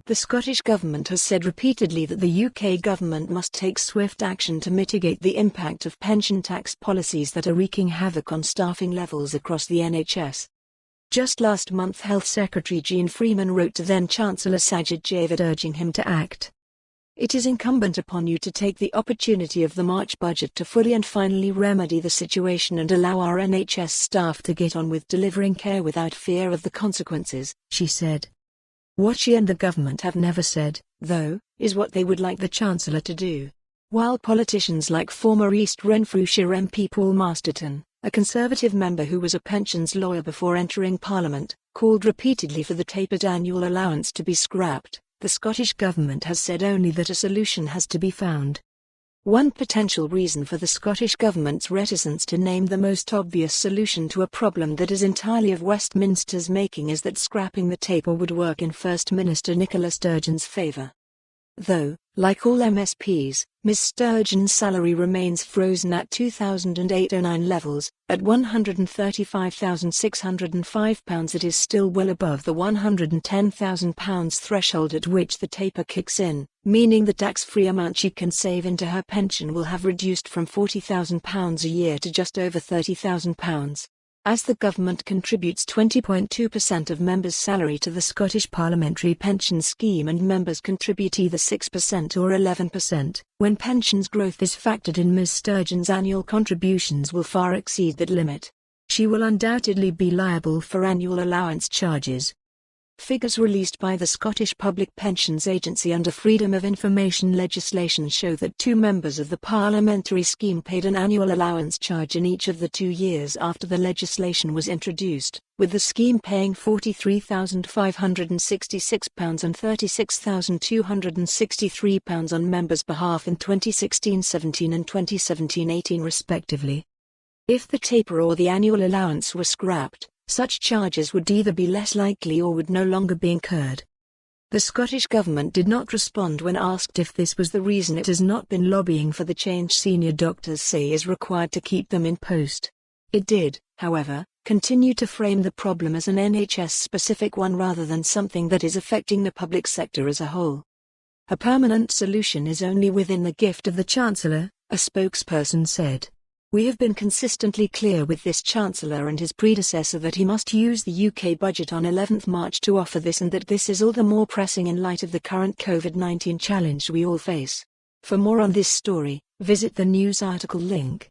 The Scottish Government has said repeatedly that the UK Government must take swift action to mitigate the impact of pension tax policies that are wreaking havoc on staffing levels across the NHS. Just last month, Health Secretary Jeane Freeman wrote to then-Chancellor Sajid Javid urging him to act. "It is incumbent upon you to take the opportunity of the March budget to fully and finally remedy the situation and allow our NHS staff to get on with delivering care without fear of the consequences," she said. What she and the government have never said, though, is what they would like the Chancellor to do. While politicians like former East Renfrewshire MP Paul Masterton, a Conservative member who was a pensions lawyer before entering Parliament, called repeatedly for the tapered annual allowance to be scrapped, the Scottish Government has said only that a solution has to be found. One potential reason for the Scottish Government's reticence to name the most obvious solution to a problem that is entirely of Westminster's making is that scrapping the taper would work in First Minister Nicola Sturgeon's favour. Though, like all MSPs, Ms Sturgeon's salary remains frozen at 2008-09 levels. At £135,605 it is still well above the £110,000 threshold at which the taper kicks in, meaning the tax-free amount she can save into her pension will have reduced from £40,000 a year to just over £30,000. As the government contributes 20.2% of members' salary to the Scottish Parliamentary Pension Scheme and members contribute either 6% or 11%, when pensions growth is factored in, Ms Sturgeon's annual contributions will far exceed that limit. She will undoubtedly be liable for annual allowance charges. Figures released by the Scottish Public Pensions Agency under Freedom of Information legislation show that 2 members of the parliamentary scheme paid an annual allowance charge in each of the 2 years after the legislation was introduced, with the scheme paying £43,566 and £36,263 on members' behalf in 2016-17 and 2017-18 respectively. If the taper or the annual allowance were scrapped, such charges would either be less likely or would no longer be incurred. The Scottish Government did not respond when asked if this was the reason it has not been lobbying for the change senior doctors say is required to keep them in post. It did, however, continue to frame the problem as an NHS-specific one rather than something that is affecting the public sector as a whole. "A permanent solution is only within the gift of the Chancellor," a spokesperson said. "We have been consistently clear with this Chancellor and his predecessor that he must use the UK budget on 11th March to offer this, and that this is all the more pressing in light of the current COVID-19 challenge we all face." For more on this story, visit the news article link.